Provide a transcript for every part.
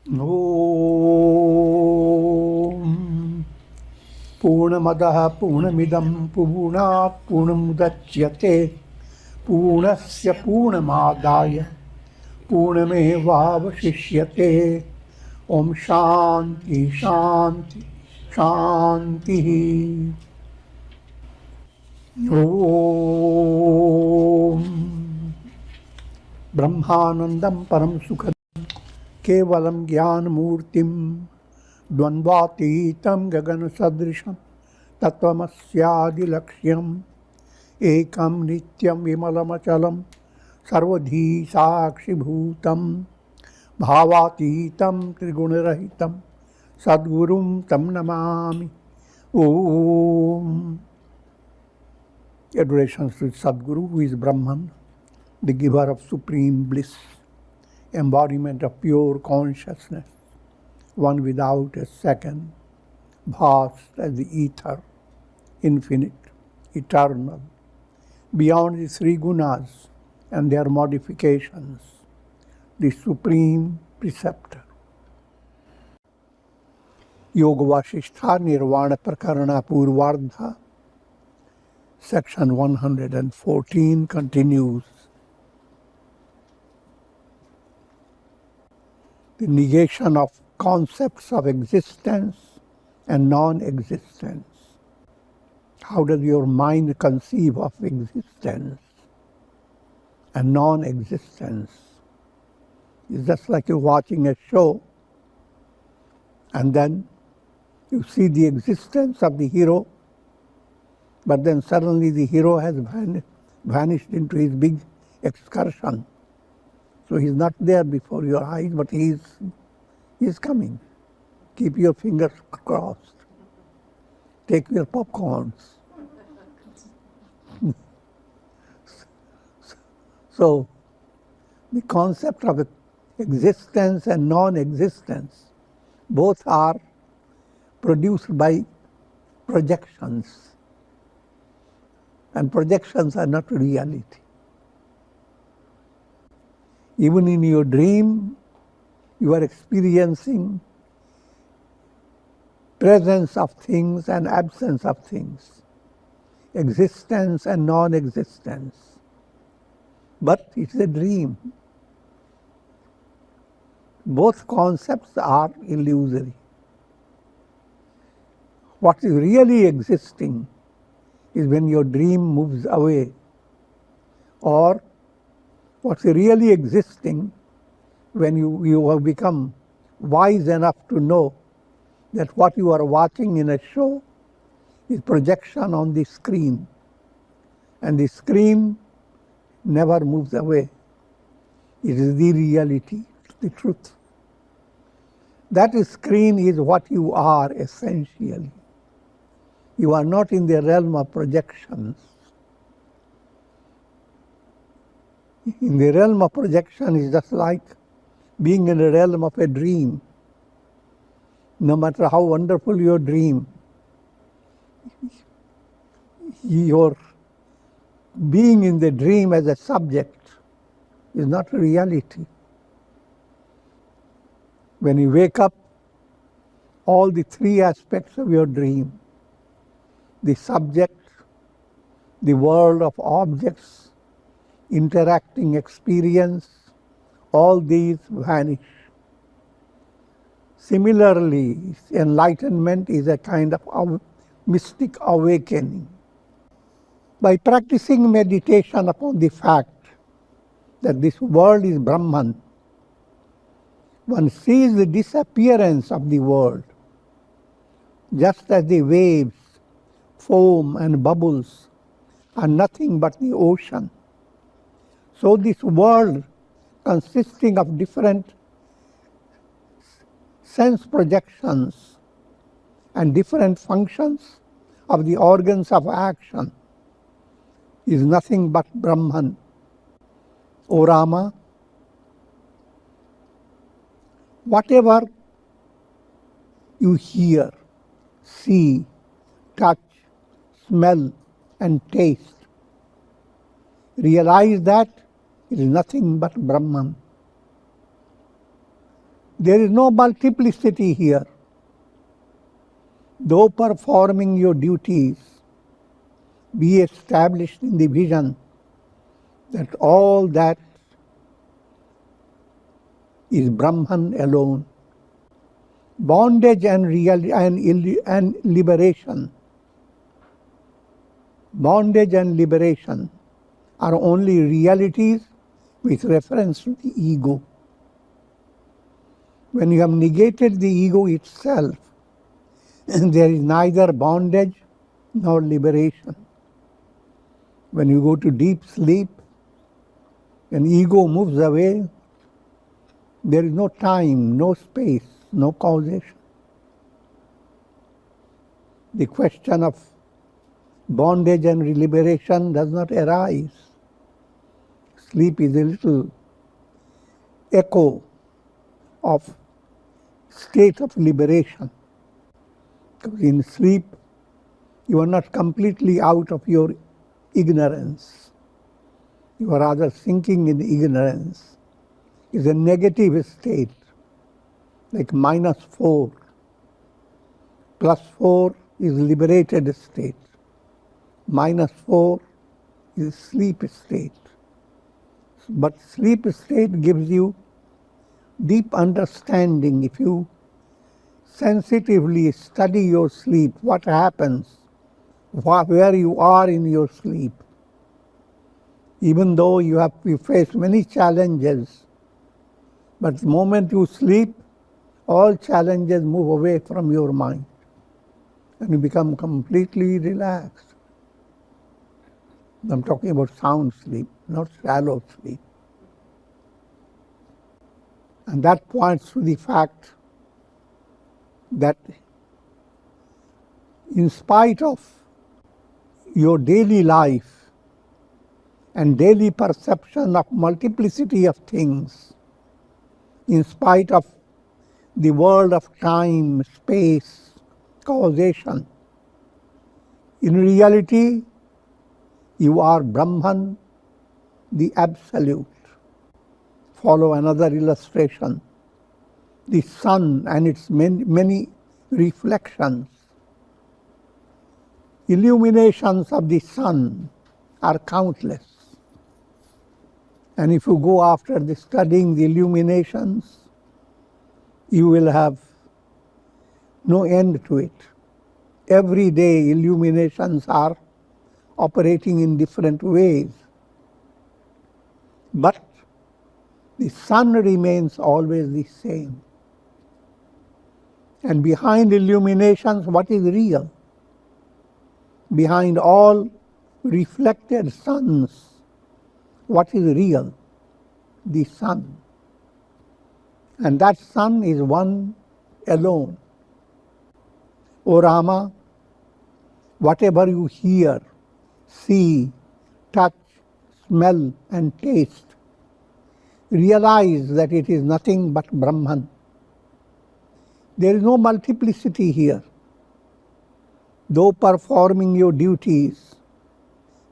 Om Purnamadaha Purnamidam Purnat Purnamudachyate Purnasya Purnamadaya Purnamevavashishyate. Om Shanti Shanti Shanti. Om Brahmanandam Param Sukhadam Kevalam Jnanamurtim Dvandvatītam Gagana Sadrisham Tattvamasya Laksham Ekam Nityam Vimalamachalam Sarvadhi Sakshi Bhutam Bhavatītam Trigunarahitam Sadgurum Tam Namami. Om. Adorations to Sadguru, who is Brahman, the giver of supreme bliss, embodiment of pure consciousness, one without a second, vast as the ether, infinite, eternal, beyond the three gunas and their modifications, the supreme preceptor. Yoga Vasistha Nirvana Prakarana Purvārdha, section 114 continues. The negation of concepts of existence and non-existence. How does your mind conceive of existence and non-existence? It's just like you're watching a show and then you see the existence of the hero, but then suddenly the hero has vanished into his big excursion. So he's not there before your eyes, but he's coming. Keep your fingers crossed. Take your popcorns. So the concept of existence and non-existence, both are produced by projections. And projections are not reality. Even in your dream, you are experiencing presence of things and absence of things, existence and non-existence. But it's a dream. Both concepts are illusory. What is really existing is when your dream moves away, or what's really existing when you have become wise enough to know that what you are watching in a show is projection on the screen, and the screen never moves away. It is the reality, the truth. That screen is what you are essentially. You are not in the realm of projections. In the realm of projection is just like being in the realm of a dream. No matter how wonderful your dream, your being in the dream as a subject is not reality. When you wake up, all the three aspects of your dream, the subject, the world of objects, interacting experience, all these vanish. Similarly, enlightenment is a kind of mystic awakening. By practicing meditation upon the fact that this world is Brahman, one sees the disappearance of the world, just as the waves, foam and bubbles are nothing but the ocean. So this world, consisting of different sense projections and different functions of the organs of action, is nothing but Brahman. O Rama, whatever you hear, see, touch, smell and taste, realize that it is nothing but Brahman. There is no multiplicity here. Though performing your duties, be established in the vision that all that is Brahman alone. Bondage and liberation. Bondage and liberation are only realities with reference to the ego. When you have negated the ego itself, there is neither bondage nor liberation. When you go to deep sleep, when ego moves away, there is no time, no space, no causation. The question of bondage and liberation does not arise. Sleep is a little echo of state of liberation. Because in sleep, you are not completely out of your ignorance. You are rather sinking in ignorance. It's a negative state, like -4. +4 is liberated state. -4 is sleep state. But sleep state gives you deep understanding. If you sensitively study your sleep, what happens, where you are in your sleep. Even though you face many challenges, but the moment you sleep, all challenges move away from your mind and you become completely relaxed. I'm talking about sound sleep, not shallow sleep. And that points to the fact that in spite of your daily life and daily perception of multiplicity of things, in spite of the world of time, space, causation, in reality, you are Brahman, the Absolute. Follow another illustration. The sun and its many reflections. Illuminations of the sun are countless. And if you go after studying the illuminations, you will have no end to it. Every day illuminations are operating in different ways. But the sun remains always the same. And behind illuminations, what is real? Behind all reflected suns, what is real? The sun. And that sun is one alone. O Rama, whatever you hear, see, touch, smell and taste, realize that it is nothing but Brahman. There is no multiplicity here. Though performing your duties,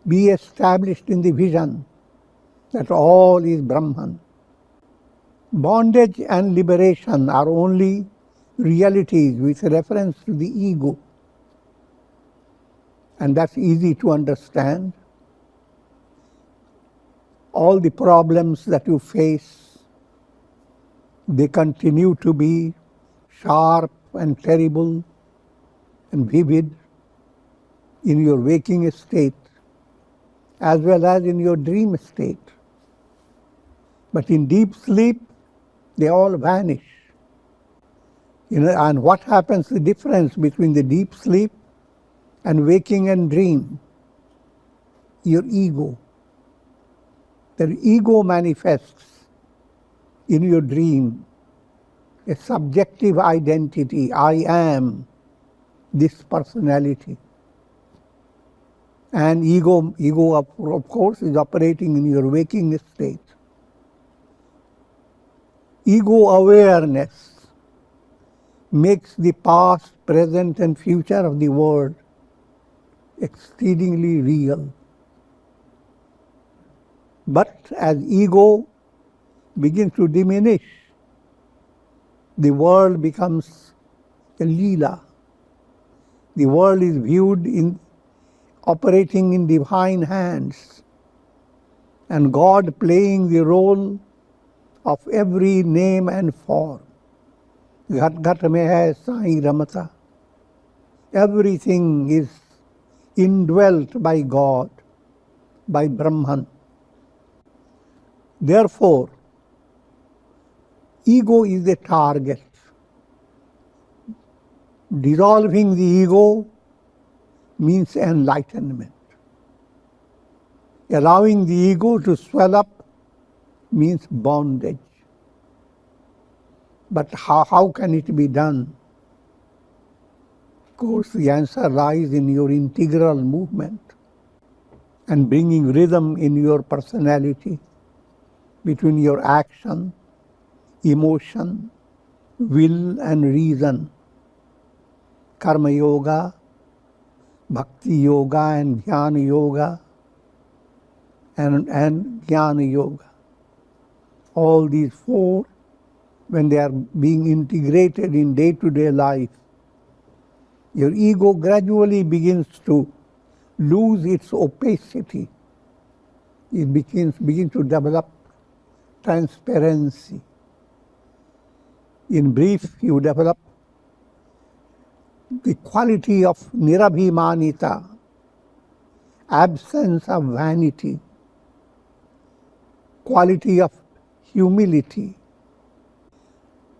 be established in the vision that all is Brahman. Bondage and liberation are only realities with reference to the ego. And that's easy to understand. All the problems that you face, they continue to be sharp and terrible and vivid in your waking state as well as in your dream state. But in deep sleep, they all vanish. And what happens, the difference between the deep sleep and waking and dream? Your ego. The ego manifests in your dream a subjective identity. I am this personality. And ego of course is operating in your waking state. Ego awareness makes the past, present and future of the world exceedingly real. But as ego begins to diminish, the world becomes a leela. The world is viewed in operating in divine hands, and God playing the role of every name and form. Ghat ghat mein hai Sai Ramata. Everything is indwelt by God, by Brahman. Therefore, ego is the target. Dissolving the ego means enlightenment. Allowing the ego to swell up means bondage. But how can it be done? Of course, the answer lies in your integral movement and bringing rhythm in your personality between your action, emotion, will and reason. Karma yoga, bhakti yoga and jnana yoga and jnana yoga. All these four, when they are being integrated in day-to-day life, your ego gradually begins to lose its opacity. It begins to develop transparency. In brief, you develop the quality of nirabhimanita, absence of vanity, quality of humility.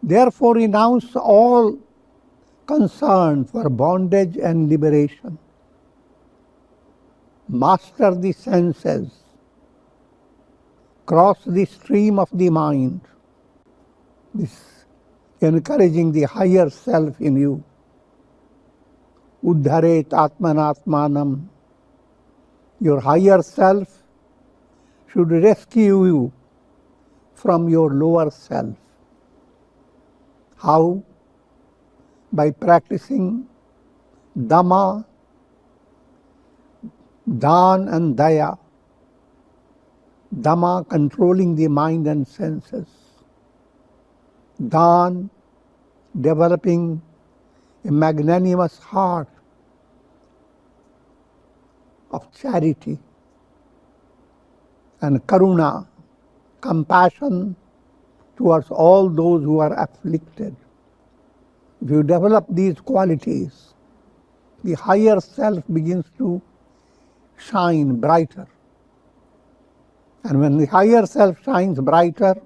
Therefore, renounce all concern for bondage and liberation. Master the senses. Cross the stream of the mind. This encouraging the higher self in you. Uddharet atmanatmanam. Your higher self should rescue you from your lower self. How? By practicing Dhamma, Dan and Daya. Dhamma, controlling the mind and senses. Dan, developing a magnanimous heart of charity. And Karuna, compassion towards all those who are afflicted. If you develop these qualities, the higher self begins to shine brighter. And when the higher self shines brighter,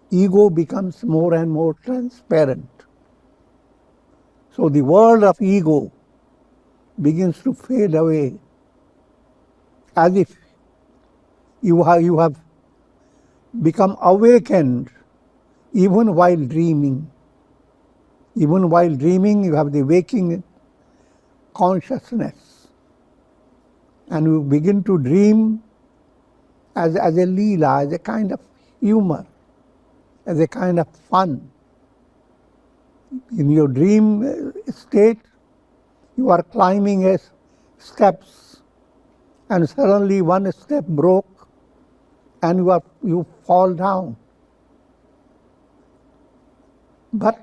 ego becomes more and more transparent. So the world of ego begins to fade away, as if you have become awakened even while dreaming. Even while dreaming, you have the waking consciousness. And you begin to dream as a leela, as a kind of humor, as a kind of fun. In your dream state, you are climbing steps, and suddenly one step broke, and you fall down. But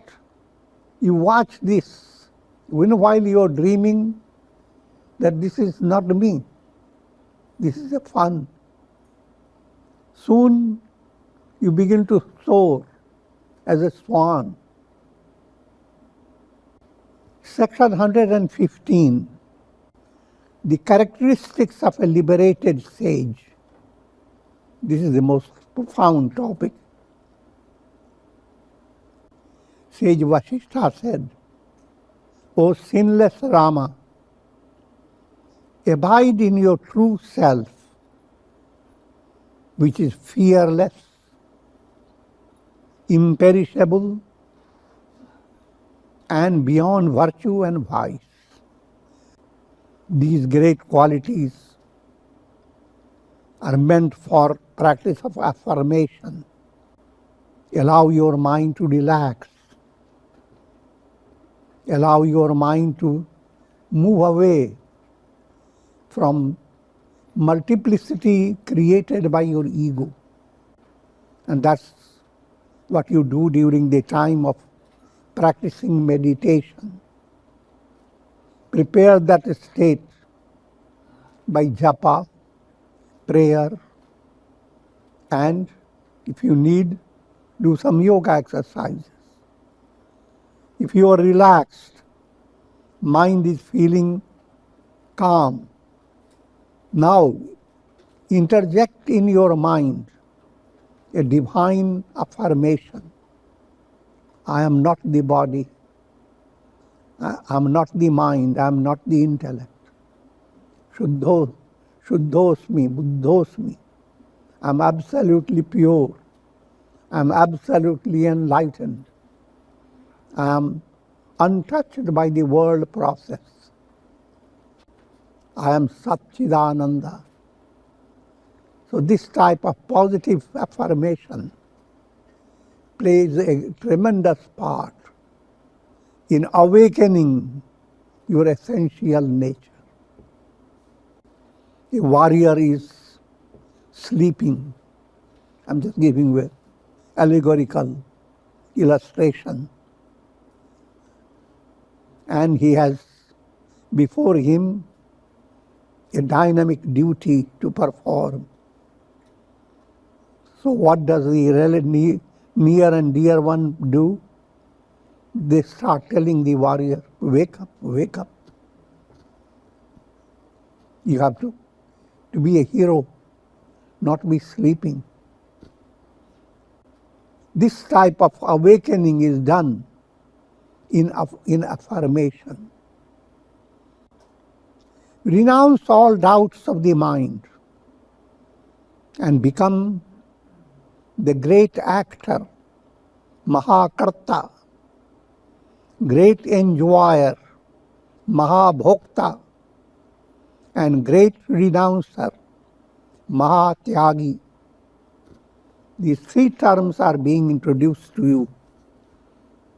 you watch this, even while you are dreaming, that this is not me. This is a fun. Soon you begin to soar as a swan. Section 115. The characteristics of a liberated sage. This is the most profound topic. Sage Vasistha said, O sinless Rama, abide in your true self, which is fearless, imperishable, and beyond virtue and vice. These great qualities are meant for practice of affirmation. Allow your mind to relax. Allow your mind to move away from multiplicity created by your ego. And that's what you do during the time of practicing meditation. Prepare that state by japa, prayer, and if you need, do some yoga exercises. If you are relaxed, mind is feeling calm, now interject in your mind a divine affirmation. I am not the body, I am not the mind, I am not the intellect. Shuddhosmi, Buddhosmi. I am absolutely pure. I am absolutely enlightened. I am untouched by the world process. I am Satchidananda. So this type of positive affirmation plays a tremendous part in awakening your essential nature. A warrior is sleeping. I'm just giving an allegorical illustration. And he has before him a dynamic duty to perform. So what does the near and dear one do? They start telling the warrior, wake up, wake up. You have to be a hero, not be sleeping. This type of awakening is done in affirmation. Renounce all doubts of the mind and become the great actor, Mahakarta, great enjoyer, Mahabhokta, and great renouncer, Mahatyagi. These three terms are being introduced to you,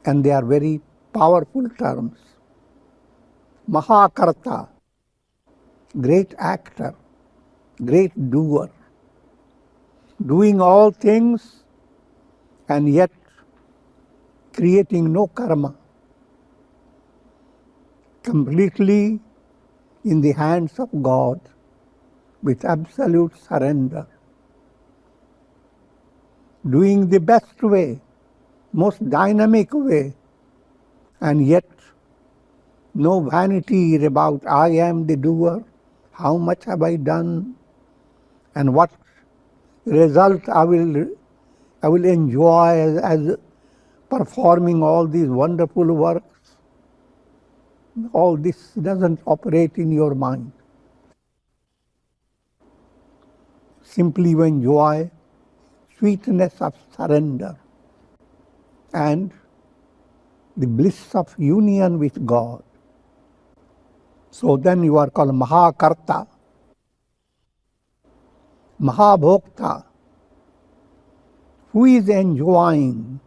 and they are very powerful terms. Mahakarta, great actor, great doer, doing all things and yet creating no karma, completely in the hands of God with absolute surrender. Doing the best way, most dynamic way, and yet no vanity about I am the doer, how much have I done, and what result I will enjoy as performing all these wonderful works. All this doesn't operate in your mind. Simply you enjoy sweetness of surrender and the bliss of union with God. So then you are called Mahakarta, Mahabhokta, who is enjoying,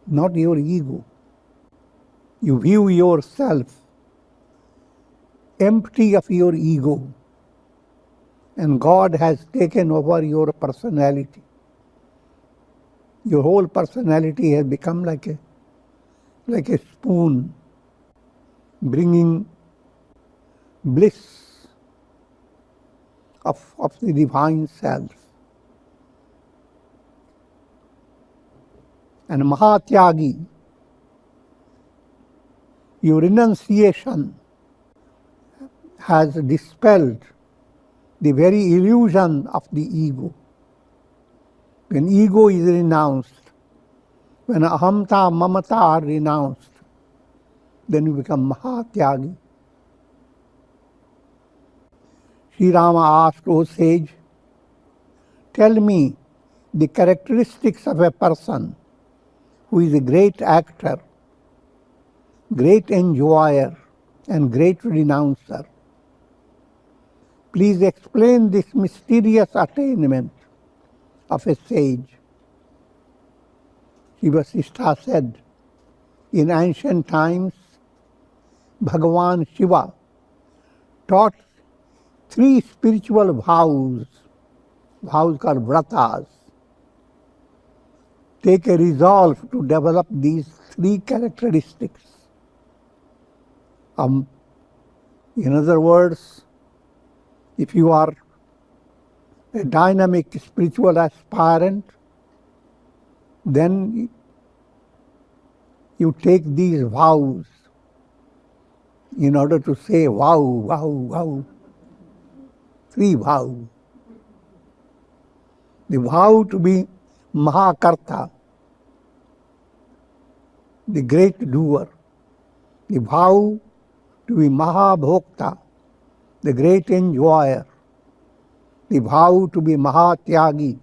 not your ego. You view yourself empty of your ego, and God has taken over your personality. Your whole personality has become like a spoon, bringing bliss of the divine self. And Mahatyagi, your renunciation has dispelled the very illusion of the ego. When ego is renounced, when ahamta, mamata are renounced, then you become Mahatyagi. Sri Rama asked, O sage, tell me the characteristics of a person who is a great actor, great enjoyer, and great renouncer. Please explain this mysterious attainment of a sage. Yoga Vasistha said, in ancient times, Bhagavan Shiva taught 3 spiritual vows called vratas, take a resolve to develop these three characteristics. In other words, if you are a dynamic spiritual aspirant, then you take these vows in order to say wow, wow, wow. 3 vows. The vow to be Mahakarta, the great doer. The vow to be Mahabhokta, the great enjoyer. The vow to be Mahatyagi,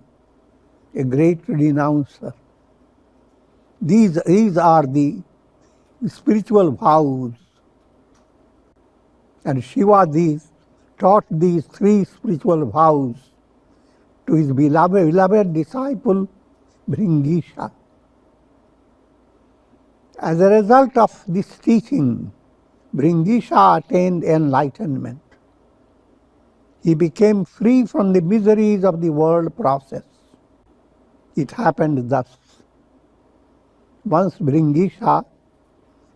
a great renouncer. These are the spiritual vows. And Shiva taught these 3 spiritual vows to his beloved disciple Bhringisha. As a result of this teaching, Bhringisha attained enlightenment. He became free from the miseries of the world process. It happened thus. Once Bhringisha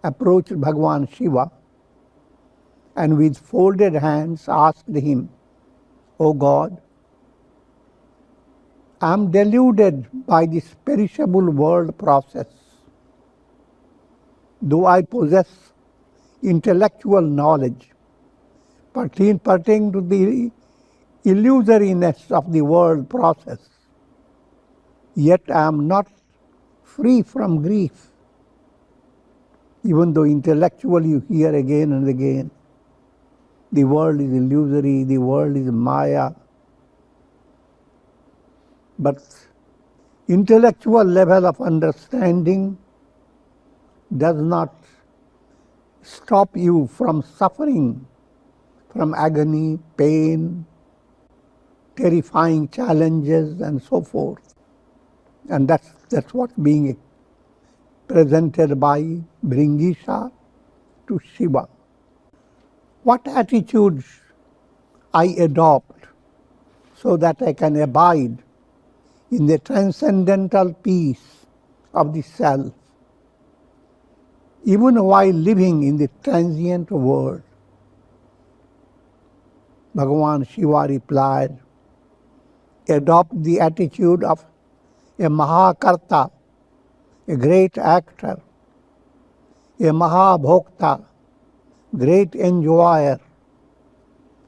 approached Bhagavan Shiva and with folded hands asked him, "O God, I am deluded by this perishable world process. Though I possess intellectual knowledge pertaining to the illusoriness of the world process, yet I am not free from grief, even though intellectually you hear again and again, the world is illusory, the world is Maya. But intellectual level of understanding does not stop you from suffering, from agony, pain, terrifying challenges, and so forth." And that's what's being presented by Bhringisha to Shiva. What attitude I adopt so that I can abide in the transcendental peace of the self, even while living in the transient world? Bhagavan Shiva replied, "Adopt the attitude of a Mahakarta, a great actor, a Mahabhokta, great enjoyer,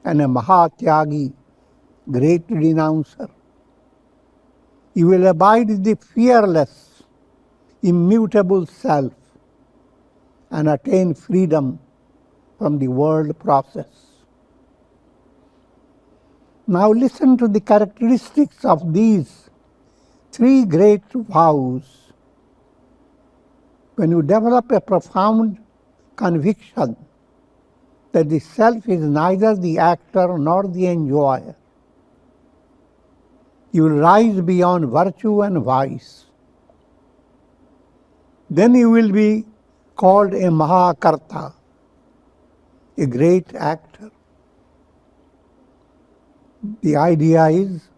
and a Mahatyagi, great renouncer. You will abide in the fearless, immutable self and attain freedom from the world process." Now listen to the characteristics of these 3 great vows. When you develop a profound conviction that the self is neither the actor nor the enjoyer, you will rise beyond virtue and vice. Then you will be called a Mahakarta, a great actor. The idea is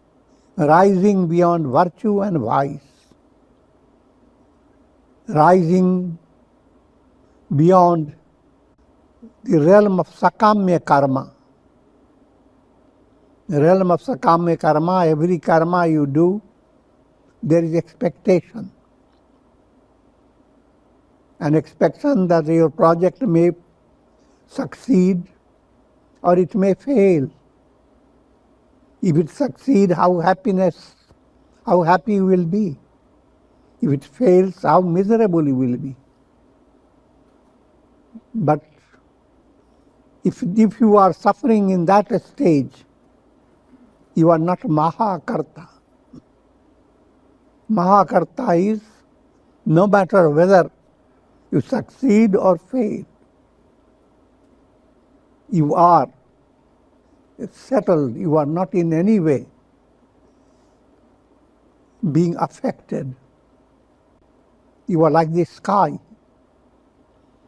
rising beyond virtue and vice, rising beyond the realm of Sakamya karma. The realm of Sakamya karma, every karma you do, there is expectation. An expectation that your project may succeed or it may fail. If it succeeds, how happy you will be. If it fails, how miserable you will be. But if you are suffering in that stage, you are not Mahakarta. Mahakarta is no matter whether you succeed or fail, you are settled, you are not in any way being affected. You are like the sky.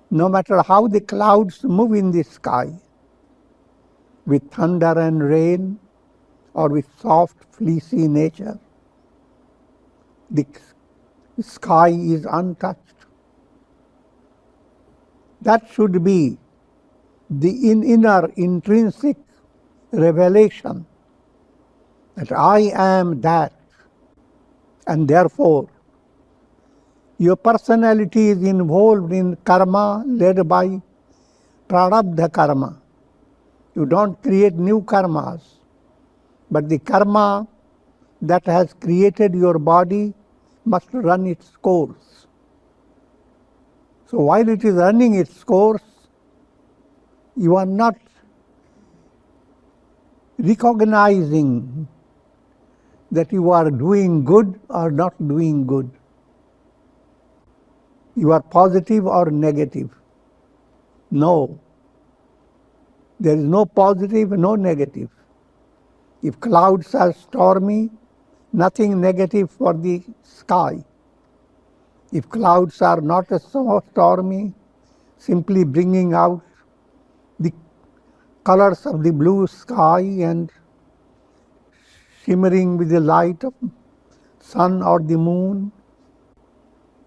No matter how the clouds move in the sky, with thunder and rain, or with soft, fleecy nature, the The sky is untouched. That should be the inner intrinsic revelation that I am that, and therefore your personality is involved in karma led by Prarabdha karma. You don't create new karmas, but the karma that has created your body must run its course. So while it is running its course, you are not recognizing that you are doing good or not doing good. You are positive or negative. No. There is no positive, no negative. If clouds are stormy, nothing negative for the sky. If clouds are not so stormy, simply bringing out the colors of the blue sky and shimmering with the light of sun or the moon,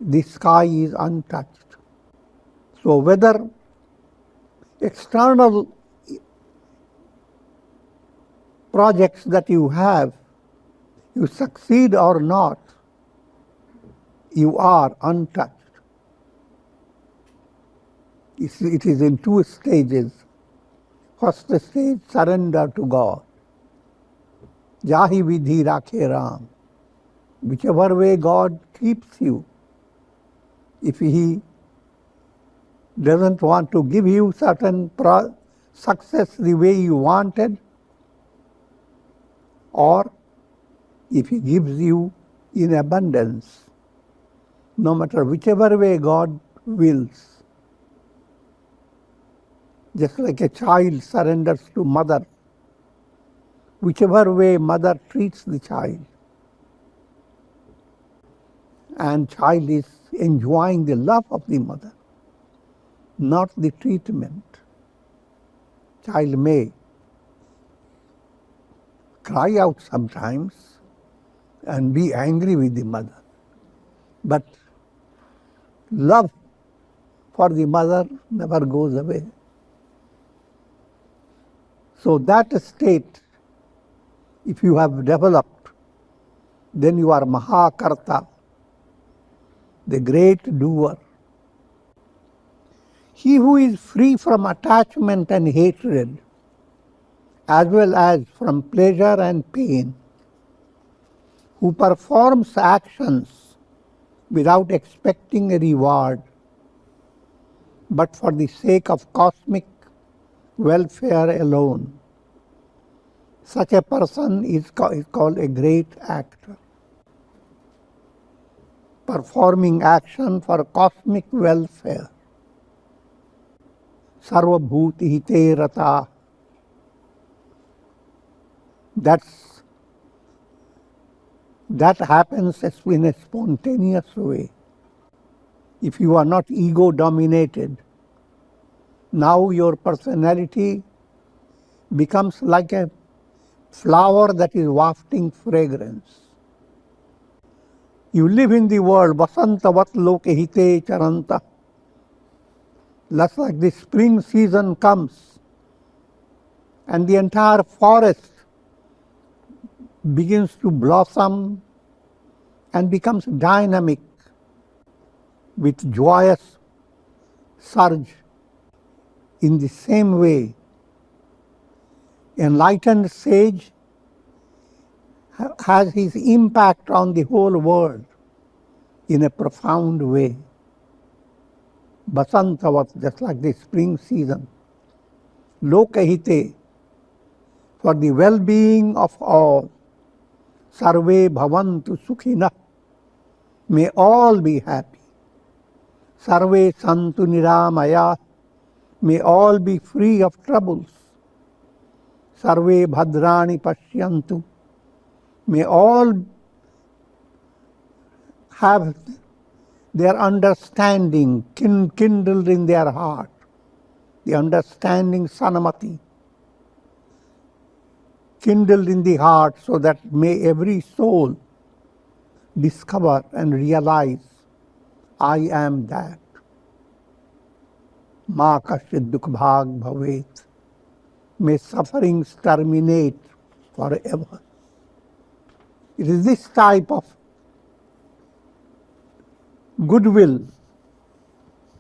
the sky is untouched. So whether external projects that you have, you succeed or not, you are untouched. It is in two stages. First stage, surrender to God. Jahi vidhi rakhe Ram. Whichever way God keeps you, if He doesn't want to give you certain success the way you wanted, or if He gives you in abundance, no matter whichever way God wills. Just like a child surrenders to mother, whichever way mother treats the child, and child is enjoying the love of the mother, not the treatment. Child may cry out sometimes and be angry with the mother, but love for the mother never goes away. So that state, if you have developed, then you are Mahakarta, the great doer. He who is free from attachment and hatred, as well as from pleasure and pain, who performs actions without expecting a reward, but for the sake of cosmic welfare alone, such a person is called a great actor. Performing action for cosmic welfare. Sarva bhuti hite rata. That happens in a spontaneous way. If you are not ego dominated, now your personality becomes like a flower that is wafting fragrance. You live in the world, vasantavat loke hite charanta. Just like the spring season comes and the entire forest begins to blossom and becomes dynamic with joyous surge. In the same way, enlightened sage has his impact on the whole world in a profound way. Basantavat, just like the spring season. Lokahite, for the well-being of all. Sarve bhavantu sukhina, may all be happy. Sarve santu niramaya, may all be free of troubles. Sarve bhadrani pashyantu, may all have their understanding kindled in their heart, the understanding sanamati, kindled in the heart, so that may every soul discover and realize, I am that. Ma kashid dukh bhag bhavet. May sufferings terminate forever. It is this type of goodwill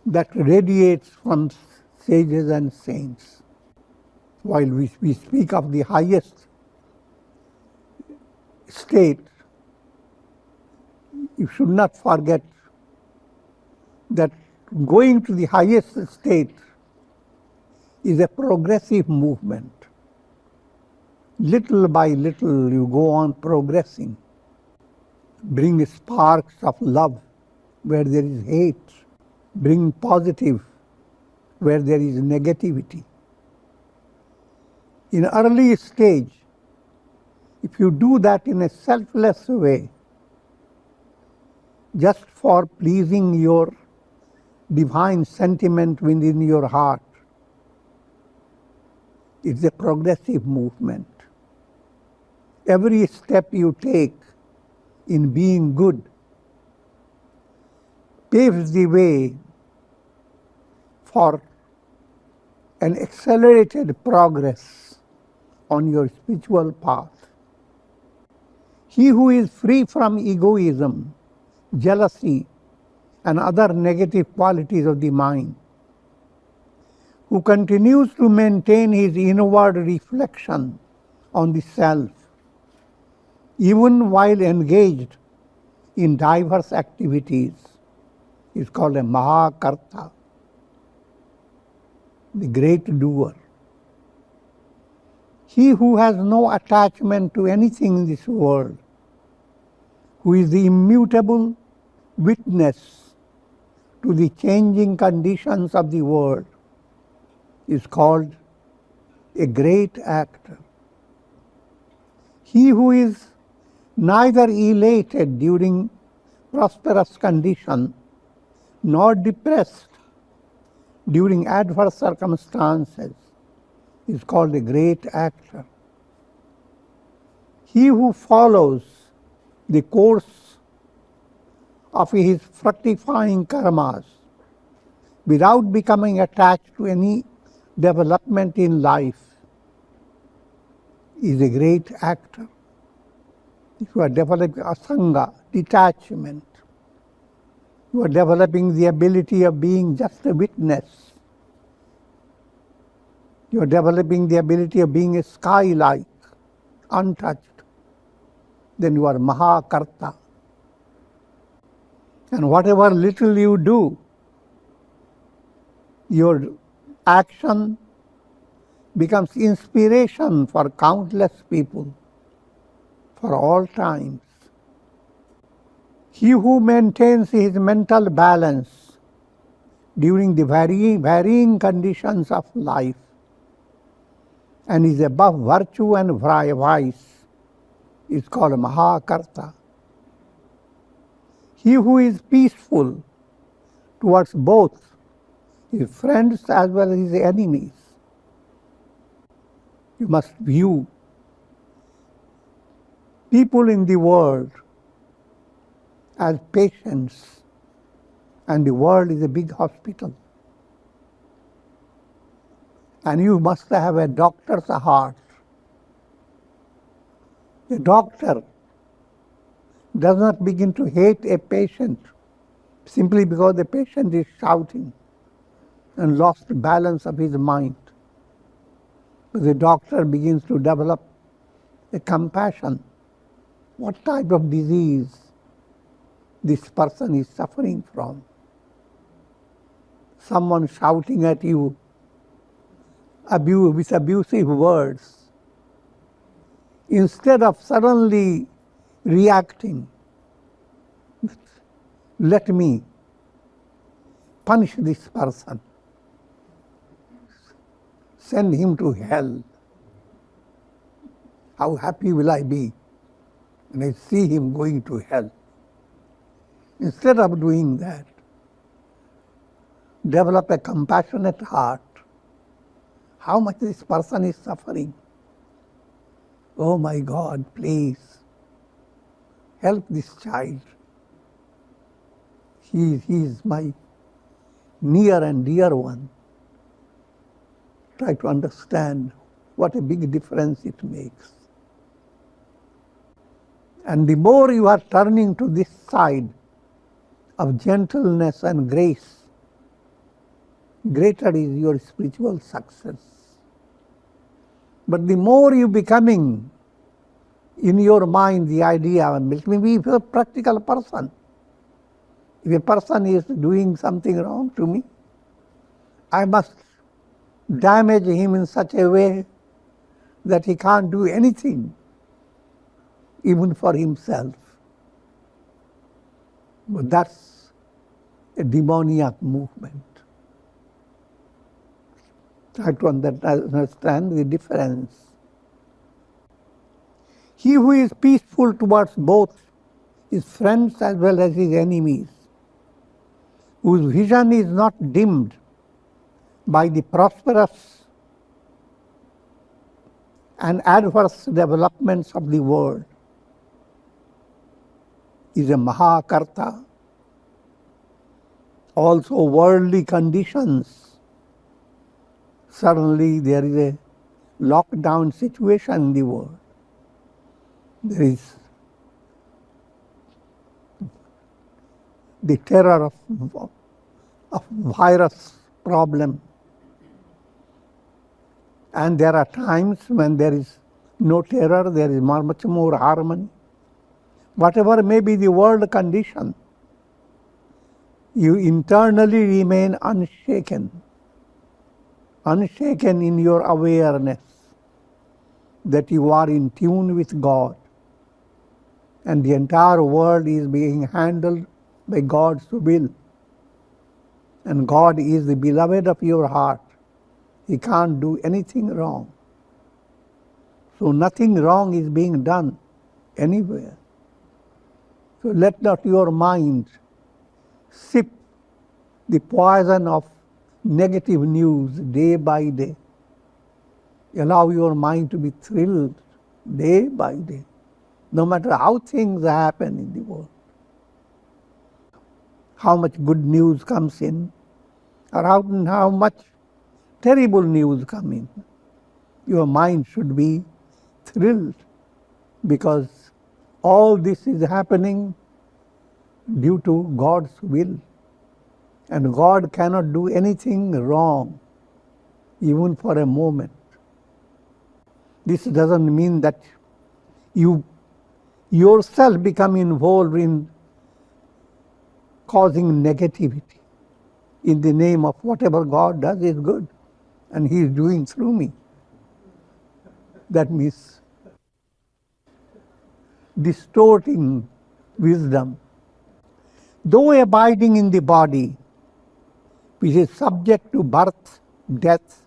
that radiates from sages and saints. While we speak of the highest state, you should not forget that going to the highest state is a progressive movement. Little by little you go on progressing. Bring sparks of love where there is hate. Bring positive where there is negativity. In early stage, if you do that in a selfless way, just for pleasing your divine sentiment within your heart, it's a progressive movement. Every step you take in being good paves the way for an accelerated progress on your spiritual path. He who is free from egoism, jealousy, and other negative qualities of the mind, who continues to maintain his inward reflection on the self, even while engaged in diverse activities, is called a Mahakarta, the great doer. He who has no attachment to anything in this world, who is the immutable witness to the changing conditions of the world, is called a great actor. He who is neither elated during prosperous condition nor depressed during adverse circumstances is called a great actor. He who follows the course of his fructifying karmas without becoming attached to any development in life is a great actor. If you are developing asanga, detachment, you are developing the ability of being just a witness. You are developing the ability of being a sky-like, untouched. Then you are Mahakarta. And whatever little you do, your action becomes inspiration for countless people, for all times. He who maintains his mental balance during the varying conditions of life and is above virtue and vice is called Mahakarta. He who is peaceful towards both his friends as well as his enemies. You must view people in the world as patients, and the world is a big hospital. And you must have a doctor's heart. A doctor does not begin to hate a patient simply because the patient is shouting and lost the balance of his mind. But the doctor begins to develop a compassion. What type of disease this person is suffering from? Someone shouting at you with abusive words. Instead of suddenly reacting, let me punish this person, send him to hell. How happy will I be when I see him going to hell? Instead of doing that, develop a compassionate heart. How much this person is suffering. Oh my God, please help this child. He is my near and dear one. Try to understand what a big difference it makes. And the more you are turning to this side of gentleness and grace, greater is your spiritual success. But the more you becoming in your mind the idea, maybe if you're a practical person, if a person is doing something wrong to me, I must damage him in such a way that he can't do anything, even for himself. But that's a demoniac movement. Try to understand the difference. He who is peaceful towards both his friends as well as his enemies, whose vision is not dimmed by the prosperous and adverse developments of the world, is a Mahakarta. Also worldly conditions. Suddenly there is a lockdown situation in the world. There is the terror of virus problem. And there are times when there is no terror, there is much more harmony. Whatever may be the world condition, you internally remain unshaken. Unshaken in your awareness that you are in tune with God. And the entire world is being handled by God's will. And God is the beloved of your heart. He can't do anything wrong. So nothing wrong is being done anywhere. So let not your mind sip the poison of negative news day by day. Allow your mind to be thrilled day by day, no matter how things happen in the world. How much good news comes in, or how much terrible news comes in. Your mind should be thrilled, because all this is happening due to God's will. And God cannot do anything wrong, even for a moment. This doesn't mean that you yourself become involved in causing negativity in the name of whatever God does is good and He is doing through me. That means distorting wisdom. Though abiding in the body, which is subject to birth, death,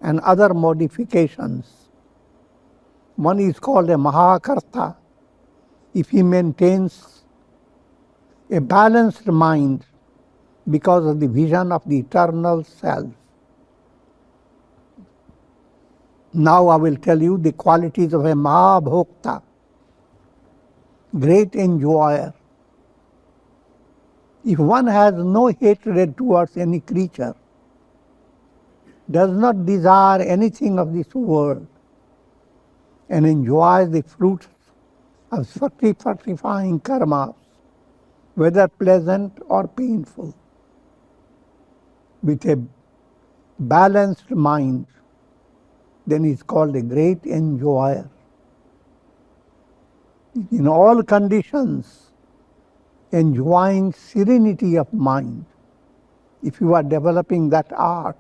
and other modifications, one is called a Mahakarta if he maintains a balanced mind because of the vision of the eternal self. Now I will tell you the qualities of a Mahabhokta, great enjoyer. If one has no hatred towards any creature, does not desire anything of this world, and enjoys the fruits of fructifying karmas, whether pleasant or painful, with a balanced mind, then he is called a great enjoyer. In all conditions, enjoying serenity of mind. If you are developing that art,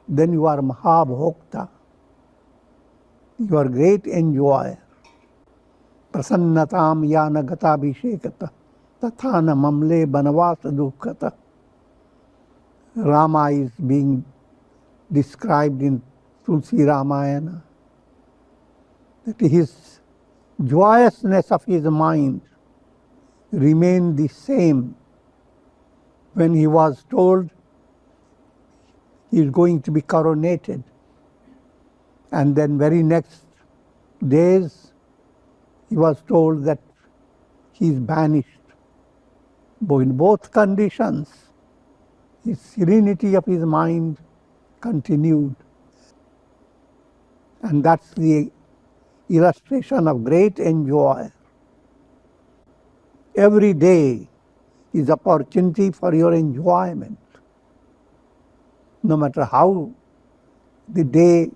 then you are Mahabhokta. You are great enjoyer. Prasannatam yana gatabhishekata tathana mamle banavasa dukkata. Rama is being described in Tulsi Ramayana, that his joyousness of his mind remained the same when he was told he is going to be coronated. And then very next days he was told that he is banished. But in both conditions, his serenity of his mind continued. And that's the illustration of great enjoyer. Every day is opportunity for your enjoyment. No matter how the day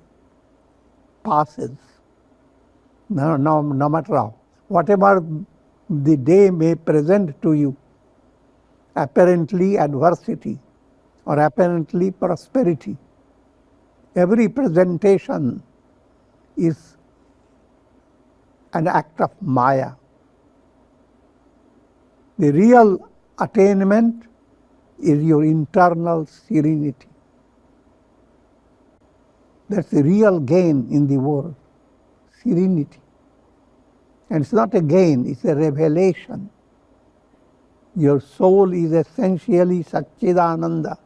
passes, no matter how, whatever the day may present to you, apparently adversity or apparently prosperity, every presentation is an act of Maya. The real attainment is your internal serenity. That's the real gain in the world, serenity. And it's not a gain, it's a revelation. Your soul is essentially Satchidananda.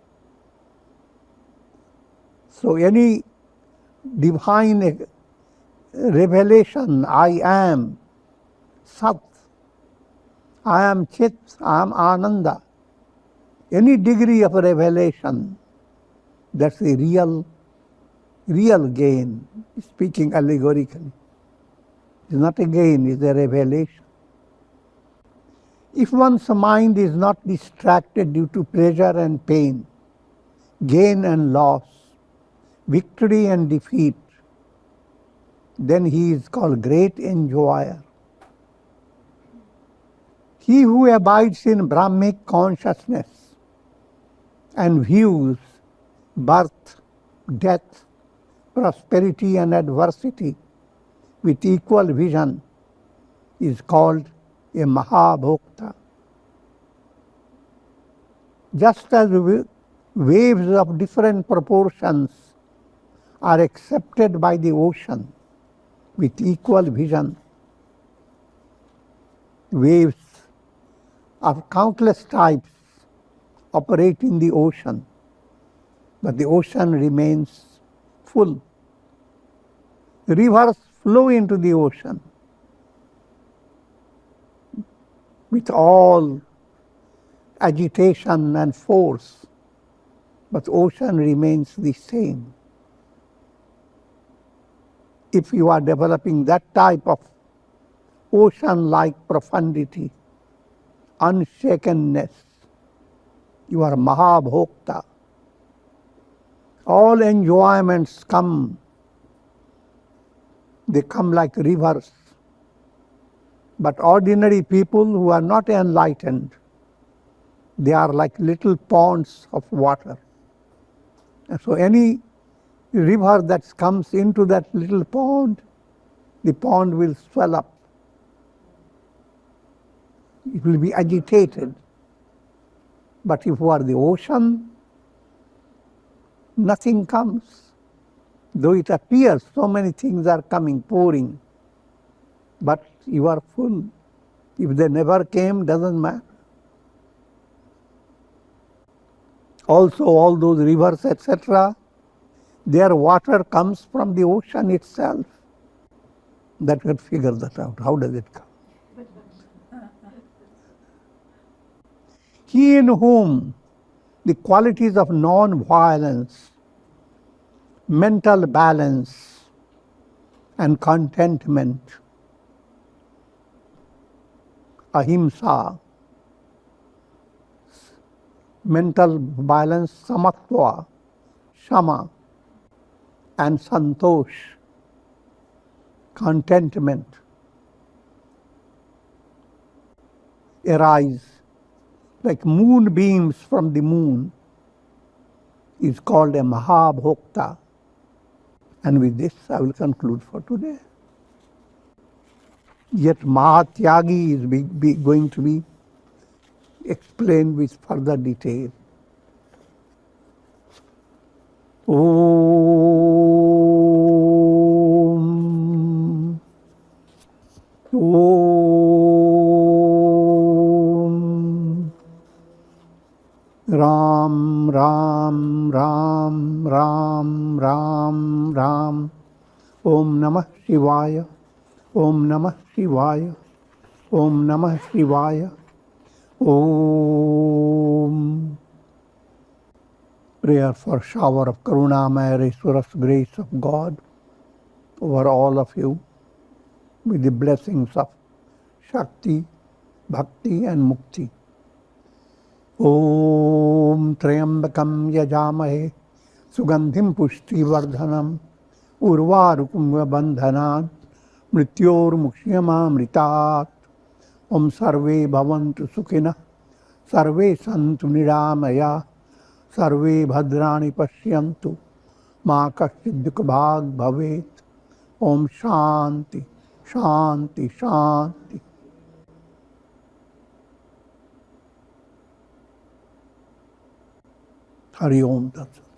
So any divine revelation, I am Sat, I am Chit, I am Ananda, any degree of revelation, that's the real gain, speaking allegorically. It's not a gain, it's a revelation. If one's mind is not distracted due to pleasure and pain, gain and loss, victory and defeat, then he is called great enjoyer. He who abides in Brahmic consciousness and views birth, death, prosperity and adversity with equal vision is called a Mahabhokta. Just as waves of different proportions are accepted by the ocean with equal vision, waves of countless types operate in the ocean, but the ocean remains full. Rivers flow into the ocean with all agitation and force, but the ocean remains the same. If you are developing that type of ocean-like profundity, unshakenness, you are Mahabhokta. All enjoyments come, they come like rivers. But ordinary people who are not enlightened, they are like little ponds of water. And so any river that comes into that little pond, the pond will swell up. It will be agitated. But if you are the ocean, nothing comes. Though it appears so many things are coming, pouring, but you are full. If they never came, doesn't matter. Also, all those rivers, etc., their water comes from the ocean itself. That can figure that out. How does it come? He in whom the qualities of non-violence, mental balance, and contentment, ahimsa, mental balance, samatva, shama, and santosh, contentment, arise like moonbeams from the moon, is called a Mahabhokta. And with this I will conclude for today. Yet Mahatyagi is going to be explained with further detail. Om. Om. Ram, Ram, Ram, Ram, Ram, Ram. Om Namah Shivaya. Om Namah Shivaya. Om Namah Shivaya. Om. Prayer for shower of Karunamaya Reswar's grace of God over all of you, with the blessings of Shakti, Bhakti and Mukti. Om Trayambakam Yajamahe Sugandhim Pushti Vardhanam Urvarukum Bandhanat Mrityor Mukshiyama Mritat. Om Sarve Bhavantu Sukhina Sarve Santu Niramaya Sarve Bhadrani Pashyantu Ma Kashchid Dukhabhag Bhavet. Om Shanti, Shanti, Shanti. Hari Om Tat Sat.